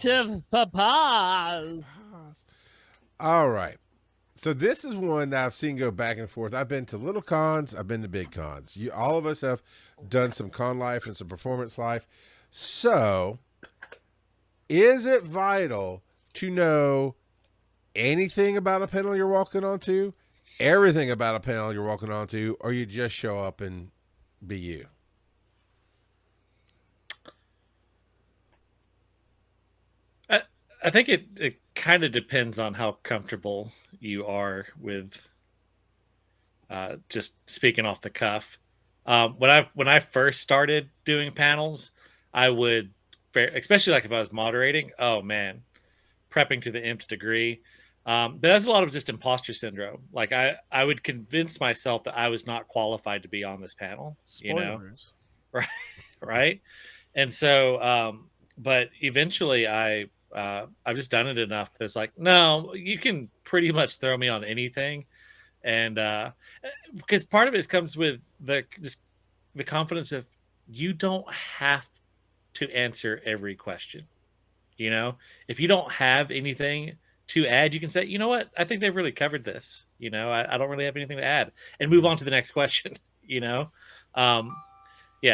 Primitive papas. All right. So this is one that I've seen go back and forth. I've been to little cons. I've been to big cons. All of us have done some con life and some performance life. So is it vital to know anything about a panel you're walking onto, everything about a panel you're walking onto, or you just show up and be you? I think it kind of depends on how comfortable you are with just speaking off the cuff. When I first started doing panels, I would, especially like if I was moderating, oh man, prepping to the nth degree. But that's a lot of just imposter syndrome. Like I would convince myself that I was not qualified to be on this panel. Spoilers. Right, right. And so, but eventually I've just done it enough that's like, no, you can pretty much throw me on anything. And because part of it comes with the confidence of you don't have to answer every question. If you don't have anything to add, you can say, you know what, I think they've really covered this. I don't really have anything to add, and move on to the next question. Yeah.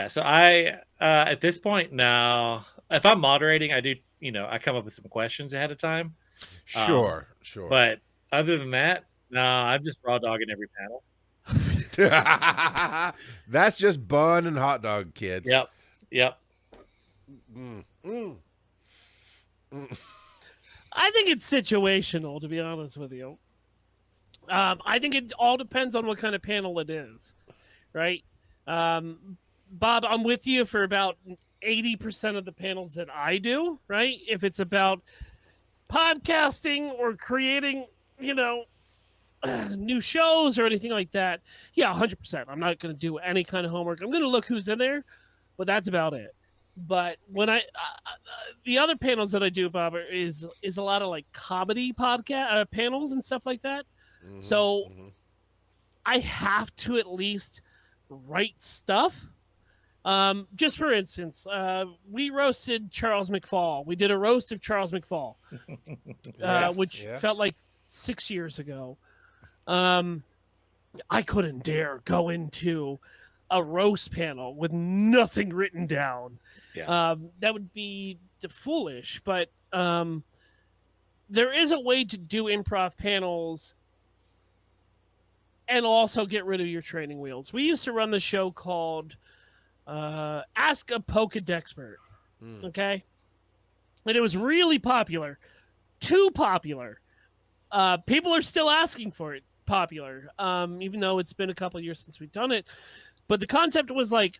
So I at this point now, if I'm moderating, I do. I come up with some questions ahead of time. Sure. But other than that, no, I'm just raw dogging every panel. That's just bun and hot dog, kids. Yep. I think it's situational, to be honest with you. I think it all depends on what kind of panel it is, right? Bob, I'm with you for about 80% of the panels that I do, right? If it's about podcasting or creating, new shows or anything like that, yeah, 100%. I'm not going to do any kind of homework. I'm going to look who's in there, but that's about it. But when the other panels that I do, Bob, is a lot of like comedy podcast panels and stuff like that. Mm-hmm, so I have to at least write stuff. Just for instance, we roasted Charles McFall. We did a roast of Charles McFall, which felt like 6 years ago. I couldn't dare go into a roast panel with nothing written down. Yeah. That would be foolish, but there is a way to do improv panels and also get rid of your training wheels. We used to run the show called Ask a Pokedexpert. Okay? And it was really popular. Too popular. People are still asking for it popular, even though it's been a couple of years since we've done it. But the concept was like,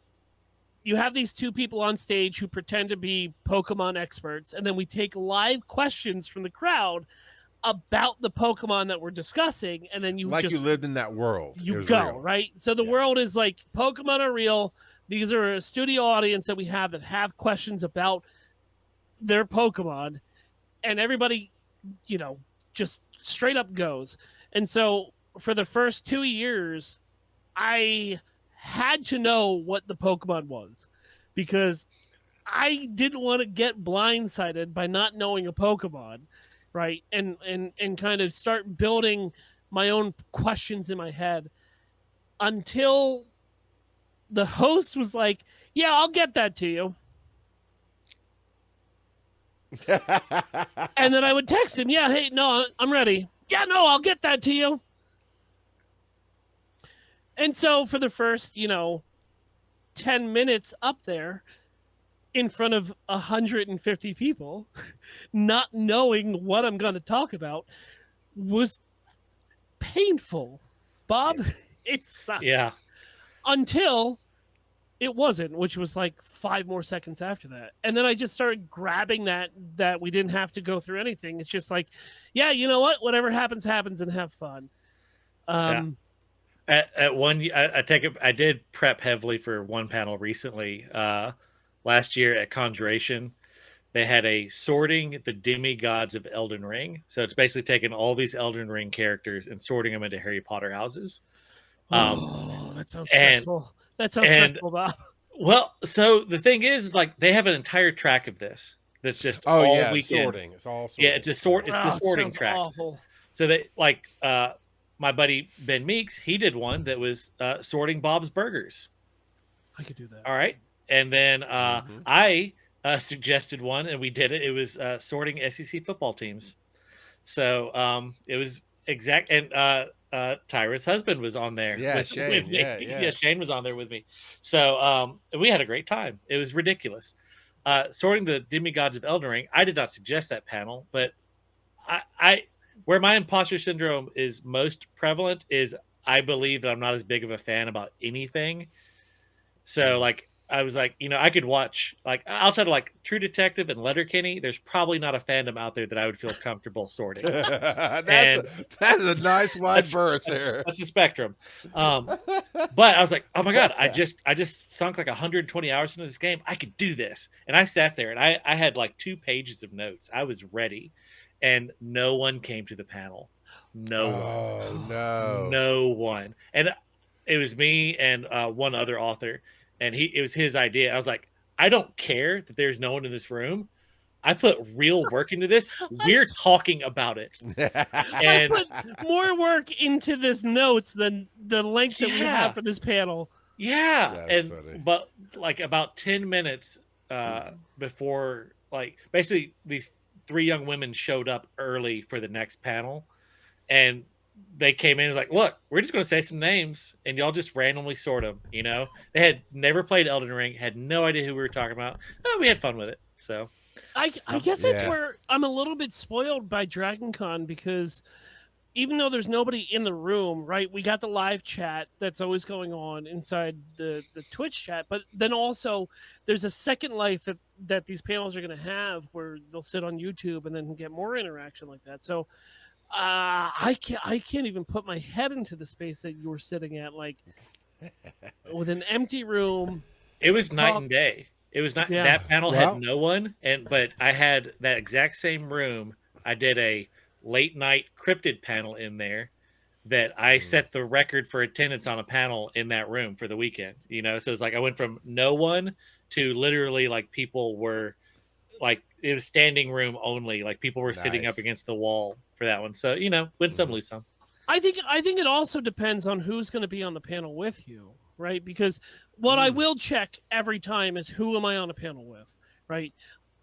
you have these two people on stage who pretend to be Pokemon experts, and then we take live questions from the crowd about the Pokemon that we're discussing, and then you lived in that world. You go, real. Right? So the world is like, Pokemon are real. These are a studio audience that we have that have questions about their Pokemon, and everybody, just straight up goes. And so for the first 2 years, I had to know what the Pokemon was, because I didn't want to get blindsided by not knowing a Pokemon, right? And kind of start building my own questions in my head until the host was like, yeah, I'll get that to you. And then I would text him, yeah, hey, no, I'm ready. Yeah, no, I'll get that to you. And so for the first, 10 minutes up there in front of 150 people, not knowing what I'm going to talk about was painful. Bob, it sucked. Yeah. Until it wasn't, which was like 5 more seconds after that. And then I just started grabbing that we didn't have to go through anything. It's just like, yeah, you know what? Whatever happens, happens, and have fun. Yeah. At one, I did prep heavily for one panel recently. Last year at Conjuration, they had a sorting the demigods of Elden Ring. So it's basically taking all these Elden Ring characters and sorting them into Harry Potter houses. That sounds stressful. That sounds stressful, Bob. Well, so the thing is like they have an entire track of this. that's just Oh all yeah, weekend. sorting. It's all sorting. Yeah, it's a sort. It's the Oh, it sorting sounds track. awful. So that like my buddy Ben Meeks, he did one that was sorting Bob's Burgers. I could do that. All right, and then Mhm. I suggested one, and we did it. It was sorting SEC football teams. So it was exact, and Tyra's husband was on there Yeah, with Shane. me. Yeah, Yeah, yeah. Shane was on there with me. So we had a great time. It was ridiculous. Sorting the demigods of Elden Ring. I did not suggest that panel, but I where my imposter syndrome is most prevalent is I believe that I'm not as big of a fan about anything. So Mm. like I was like, I could watch like outside of like True Detective and Letterkenny, there's probably not a fandom out there that I would feel comfortable sorting. that And is a nice wide berth there. that's the spectrum. But I was like, oh my god, I just sunk like 120 hours into this game. I could do this. And I sat there and I had like 2 pages of notes. I was ready. And no one came to the panel. No one. Oh no. No one. And it was me and one other author, and it was his idea. I was like, I don't care that there's no one in this room. I put real work into this. We're talking about it. I And put more work into this notes than the length that we Yeah. have for this panel. yeah, That's and funny. but like about 10 minutes before, like basically these 3 young women showed up early for the next panel, and they came in and was like, look, we're just going to say some names and y'all just randomly sort them. They had never played Elden Ring, had no idea who we were talking about. We had fun with it. So I guess that's Yeah. where I'm a little bit spoiled by Dragon Con, because even though there's nobody in the room, right? We got the live chat that's always going on inside the Twitch chat, but then also there's a second life that these panels are going to have where they'll sit on YouTube and then get more interaction like that. So I can't even put my head into the space that you were sitting at, like with an empty room. it was night Well, and day. It was not yeah. that panel Well- had no one, but I had that exact same room. I did a late night cryptid panel in there that I set the record for attendance on a panel in that room for the weekend. So it's like I went from no one to literally like people were like it was standing room only. Like people were sitting up Nice. against the wall for that one. So win some, lose some. I think it also depends on who's going to be on the panel with you, right? Because what I will check every time is who am I on a panel with, right?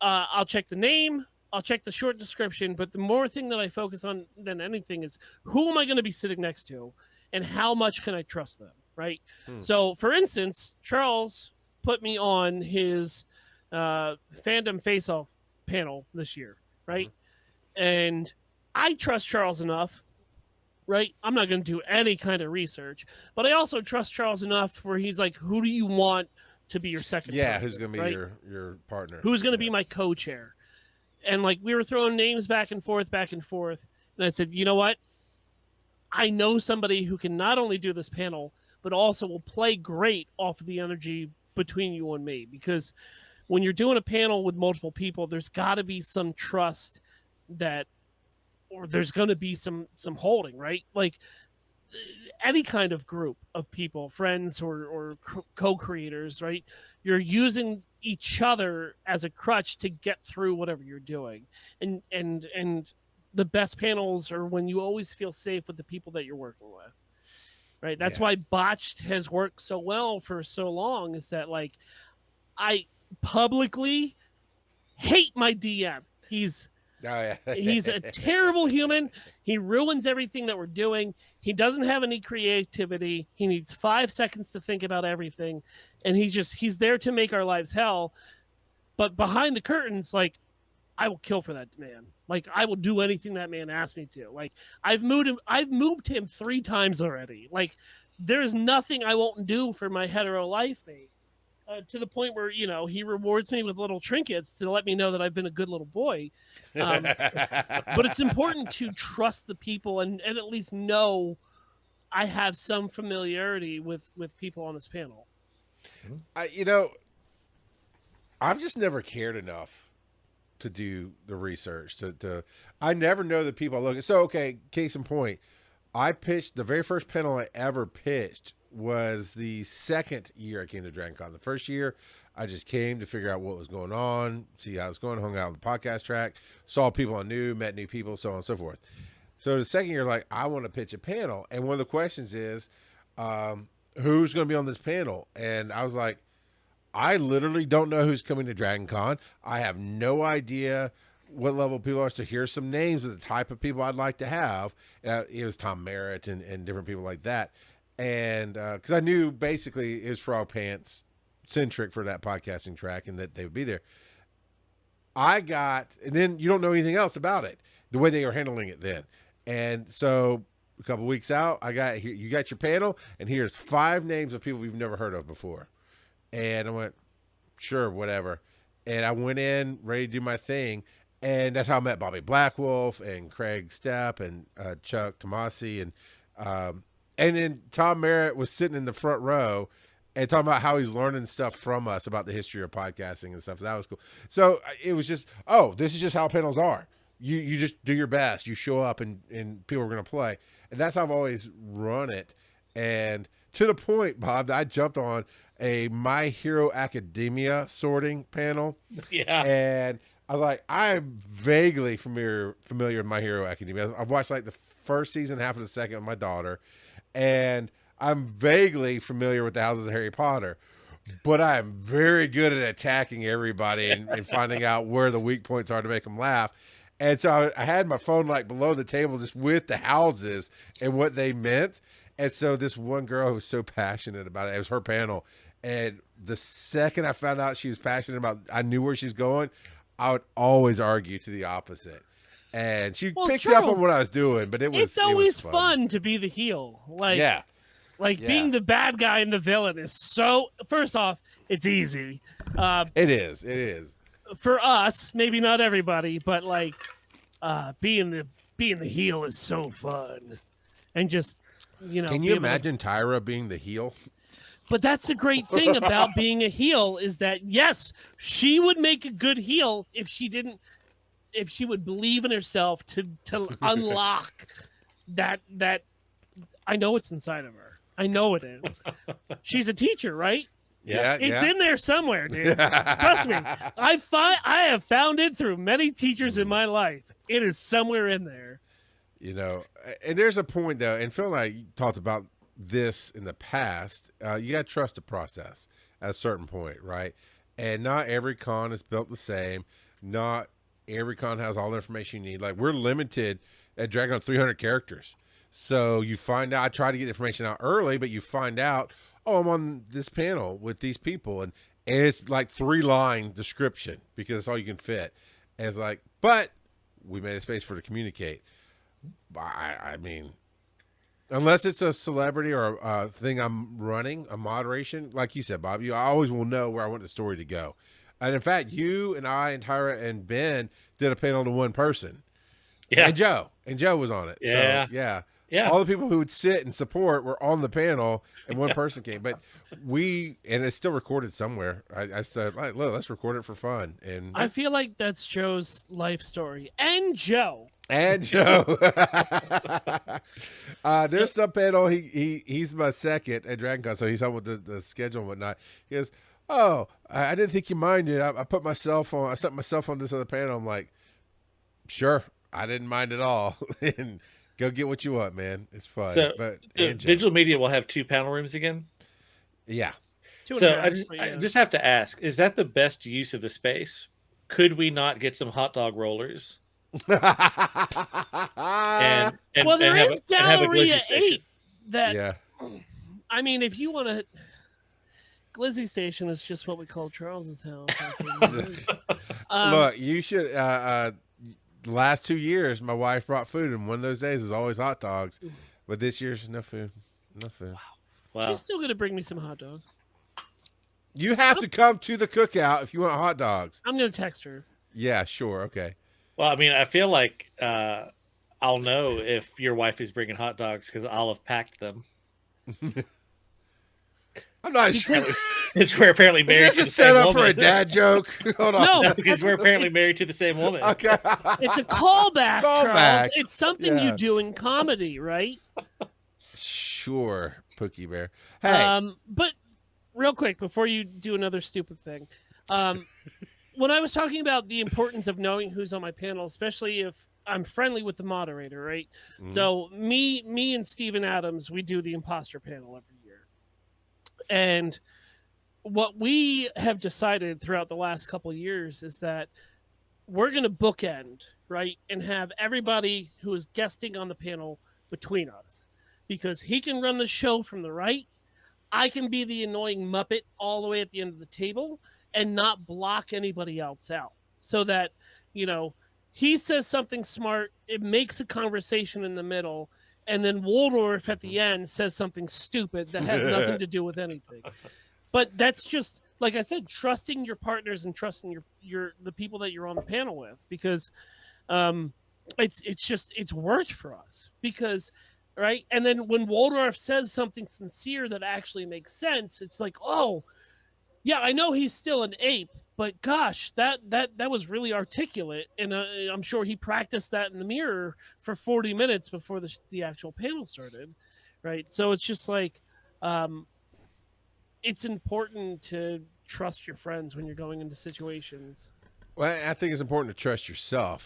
I'll check the name, I'll check the short description, but the more thing that I focus on than anything is who am I going to be sitting next to, and how much can I trust them, right? So, for instance, Charles put me on his Fandom face-off panel this year, right? And I trust Charles enough. Right, I'm not going to do any kind of research, but I also trust Charles enough where he's like, "Who do you want to be your second? Yeah, person, who's going to be right? your partner? Who's going to be my co-chair?" And like we were throwing names back and forth, and I said, "You know what? I know somebody who can not only do this panel, but also will play great off of the energy between you and me. Because when you're doing a panel with multiple people, there's got to be some trust that." Or there's going to be some holding, right? Like any kind of group of people, friends or co-creators, right? You're using each other as a crutch to get through whatever you're doing. And the best panels are when you always feel safe with the people that you're working with. Right? That's why Botched has worked so well for so long, is that like I publicly hate my DM. He's a terrible human. He ruins everything that we're doing. He doesn't have any creativity. He needs 5 seconds to think about everything. And he's there to make our lives hell. But behind the curtains, like, I will kill for that man. Like, I will do anything that man asks me to. Like, I've moved him 3 times already. Like, there's nothing I won't do for my hetero life mate. To the point where, he rewards me with little trinkets to let me know that I've been a good little boy. But it's important to trust the people and at least know I have some familiarity with people on this panel. I've just never cared enough to do the research. I never know the people I look at. So, okay, case in point, I pitched the very first panel I ever pitched was the second year I came to DragonCon. The first year, I just came to figure out what was going on, see how it's going, hung out on the podcast track, saw people I knew, met new people, so on and so forth. So the second year, like, I want to pitch a panel. And one of the questions is, who's going to be on this panel? And I was like, I literally don't know who's coming to DragonCon. I have no idea what level people are. So here's some names of the type of people I'd like to have. It was Tom Merritt and different people like that. And because I knew basically it was Frog Pants centric for that podcasting track and that they would be there. And then you don't know anything else about it, the way they were handling it then. And so a couple weeks out, you got your panel, and here's 5 names of people we've never heard of before. And I went, sure, whatever. And I went in ready to do my thing. And that's how I met Bobby Blackwolf and Craig Stepp and Chuck Tomasi. And then Tom Merritt was sitting in the front row and talking about how he's learning stuff from us about the history of podcasting and stuff. So that was cool. So it was just, this is just how panels are. You just do your best. You show up and people are going to play. And that's how I've always run it. And to the point, Bob, that I jumped on a My Hero Academia sorting panel. Yeah. And I was like, I'm vaguely familiar with My Hero Academia. I've watched like the first season, half of the second with my daughter. And I'm vaguely familiar with the Houses of Harry Potter. But I'm very good at attacking everybody and finding out where the weak points are to make them laugh. And so I had my phone like below the table just with the houses and what they meant. And so this one girl who was so passionate about it was her panel. And the second I found out she was passionate about, I knew where she's going, I would always argue to the opposite. And she picked up on what I was doing, but it's always fun to be the heel. Being the bad guy and the villain is so, first off, it's easy. It is. For us, maybe not everybody, but being the heel is so fun. And just, Can you imagine Tyra being the heel? But that's the great thing about being a heel is that, yes, she would make a good heel if she would believe in herself to unlock that I know it's inside of her. I know it is. She's a teacher, right? Yeah. It's in there somewhere, dude. Trust me. I have found it through many teachers in my life. It is somewhere in there. And there's a point though, and Phil and I talked about this in the past. You got to trust the process at a certain point, right? And not every con is built the same. Not every con has all the information you need. Like, we're limited at Dragon 300 characters. So you find out, I try to get information out early, but you find out, I'm on this panel with these people. And it's like 3-line description because that's all you can fit. And it's like, but we made a space for it to communicate. I mean, unless it's a celebrity or a thing I'm running, a moderation, like you said, Bob, I always will know where I want the story to go. And in fact, you and I and Tyra and Ben did a panel to one person. Yeah. And Joe was on it. Yeah. So, yeah. All the people who would sit and support were on the panel and one person came. But and it's still recorded somewhere. I said, look, let's record it for fun. And I feel like that's Joe's life story. And Joe. There's some panel. He's my second at DragonCon, so he's helping with the schedule and whatnot. He goes, I didn't think you minded. I set myself on this other panel. I'm like, sure, I didn't mind at all. And go get what you want, man. It's fun. So digital media will have 2 panel rooms again? Yeah. I just have to ask, is that the best use of the space? Could we not get some hot dog rollers? There is Galleria 8 that I mean, if you want to, Glizzy Station is just what we call Charles's house. Look, you should the last 2 years my wife brought food, and one of those days is always hot dogs, but this year's no food. Wow. She's still gonna bring me some hot dogs. You have to come to the cookout if you want hot dogs. I'm gonna text her. Yeah, sure, okay. Well, I mean, I feel like I'll know if your wife is bringing hot dogs because I'll have packed them. I'm not sure. It's we're apparently married. Is this a setup for a dad joke? Hold on. No, because we're apparently married to the same woman. Okay. It's a callback, Charles. It's something you do in comedy, right? Sure, Pookie Bear. Hey, But real quick before you do another stupid thing, when I was talking about the importance of knowing who's on my panel, especially if I'm friendly with the moderator, right? Mhm. So me and Steven Adams, we do the imposter panel every year. And what we have decided throughout the last couple of years is that we're going to bookend, right? And have everybody who is guesting on the panel between us, because he can run the show from the right. I can be the annoying Muppet all the way at the end of the table and not block anybody else out, so that, you know, he says something smart, it makes a conversation in the middle, and then Waldorf at the end says something stupid that has nothing to do with anything. But that's just, like I said, trusting your partners and trusting the people that you're on the panel with, because it's worked for us, because right. And then when Waldorf says something sincere that actually makes sense, it's like, oh yeah, I know he's still an ape, but gosh, that was really articulate, and I'm sure he practiced that in the mirror for 40 minutes before the actual panel started, right? So it's just like, it's important to trust your friends when you're going into situations. well, I think it's important to trust yourself.